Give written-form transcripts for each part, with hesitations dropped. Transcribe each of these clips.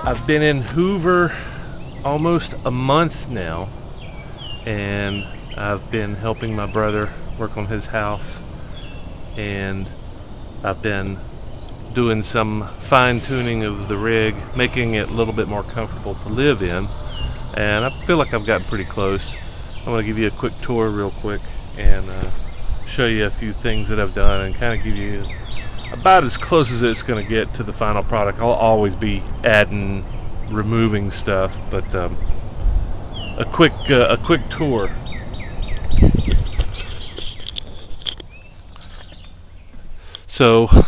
I've been in Hoover almost a month now, and I've been helping my brother work on his house, and I've been doing some fine-tuning of the rig, making it a little bit more comfortable to live in, and I feel like I've gotten pretty close. I'm going to give you a quick tour real quick and show you a few things that I've done and kind of give you about as close as it's going to get to the final product. I'll always be adding, removing stuff, but a quick tour. So you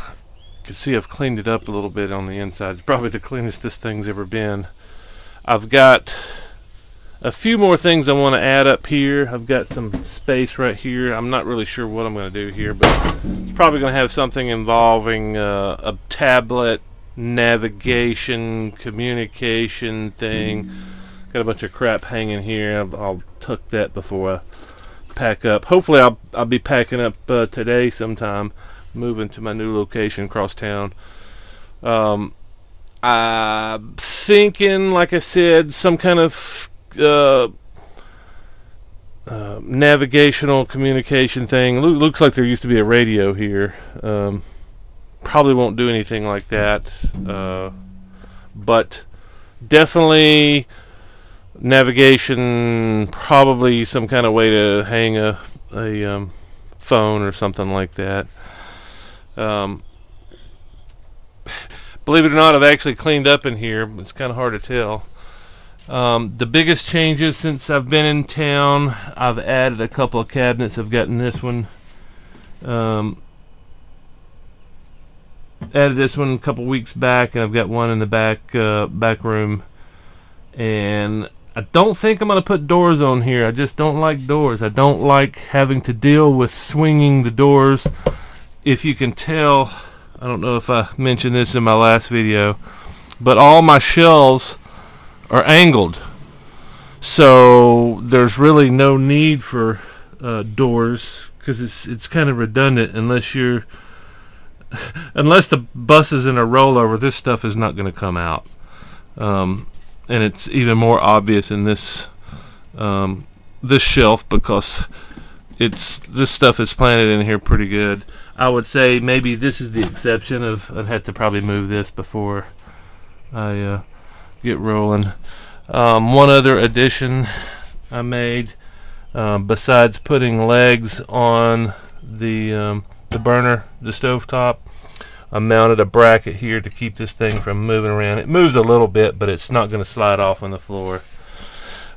can see I've cleaned it up a little bit on the inside. It's probably the cleanest this thing's ever been. I've got a few more things I want to add up here. I've got some space right here. I'm not really sure what I'm going to do here, but it's probably going to have something involving a tablet, navigation, communication thing. Got a bunch of crap hanging here. I'll tuck that before I pack up. Hopefully I'll be packing up today sometime, moving to my new location across town. I'm thinking, like I said, some kind of navigational communication thing. Looks like there used to be a radio here. Probably won't do anything like that, but definitely navigation, probably some kind of way to hang a phone or something like that. Believe it or not, I've actually cleaned up in here. It's kind of hard to tell. The biggest changes since I've been in town, I've added a couple of cabinets. I've gotten this one, added this one a couple weeks back, and I've got one in the back room. And I don't think I'm going to put doors on here. I just don't like doors. I don't like having to deal with swinging the doors. If you can tell, I don't know if I mentioned this in my last video, but all my shelves are angled, so there's really no need for doors, because it's kind of redundant unless the bus is in a rollover. This stuff is not going to come out, and it's even more obvious in this this shelf, because this stuff is planted in here pretty good. I would say maybe this is the exception. I'd have to probably move this before I get rolling. One other addition I made, besides putting legs on the burner, the stovetop, I mounted a bracket here to keep this thing from moving around. It moves a little bit, but it's not going to slide off on the floor.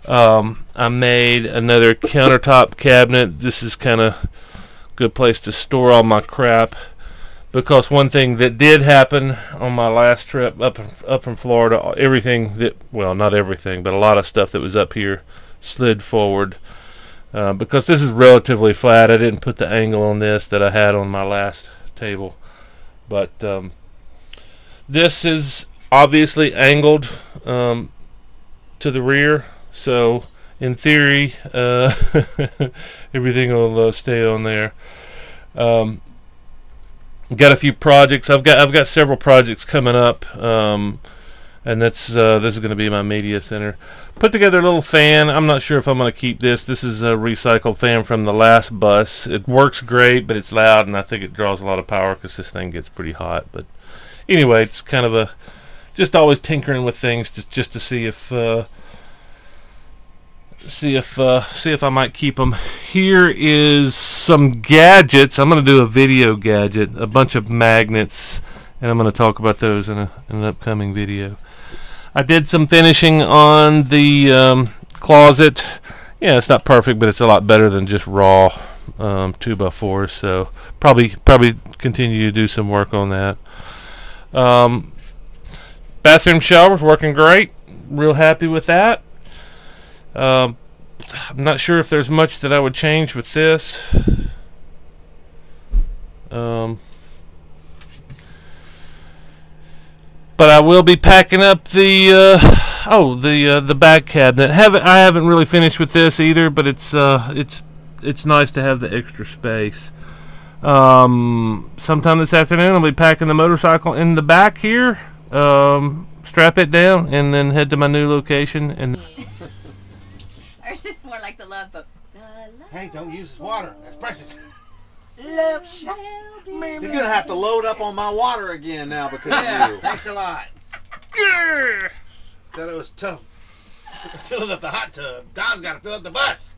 I made another countertop cabinet. This is kind of a good place to store all my crap, because one thing that did happen on my last trip up from Florida, everything that, well, not everything, but a lot of stuff that was up here slid forward, because this is relatively flat. I didn't put the angle on this that I had on my last table, but this is obviously angled to the rear, so in theory everything will stay on there. Got a few projects. I've got several projects coming up, and this is going to be my media center. Put together a little fan. I'm not sure if I'm going to keep this. This is a recycled fan from the last bus. It works great, but it's loud, and I think it draws a lot of power because this thing gets pretty hot. But anyway, it's kind of just always tinkering with things just to see if I might keep them. Here is some gadgets. I'm going to do a video gadget, a bunch of magnets, and I'm going to talk about those in an upcoming video. I did some finishing on the closet. Yeah, it's not perfect, but it's a lot better than just raw 2x4. So probably continue to do some work on that. Bathroom shower's working great. Real happy with that. I'm not sure if there's much that I would change with this. But I will be packing up the back cabinet. I haven't really finished with this either, but it's nice to have the extra space. Sometime this afternoon I'll be packing the motorcycle in the back here. strap it down, and then head to my new location. And Or is this more like the love book? Hey, don't use water. That's precious. Love shall be. He's gonna have to load up on my water again now because of you. Thanks a lot. Thought it was tough. Filling up the hot tub. Don's got to fill up the bus.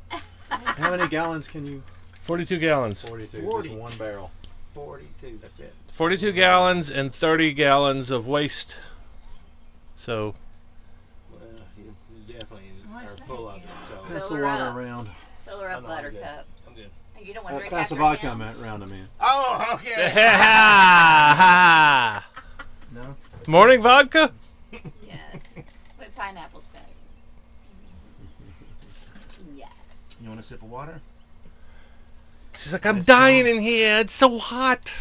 How many gallons can you? 42 gallons. 42. 42. Just one barrel. 42. That's it. 42 gallons and 30 gallons of waste. So Well, you definitely are full of it. So Pass Fill the her water up. around. Fill her up, I'm good. Buttercup. I'm good. Hey, you don't want to drink Pass the after vodka him? around to me. Oh, okay. No. morning vodka. Yes. With pineapples better. Yes. You want a sip of water? She's like, I'm dying in here. It's so hot.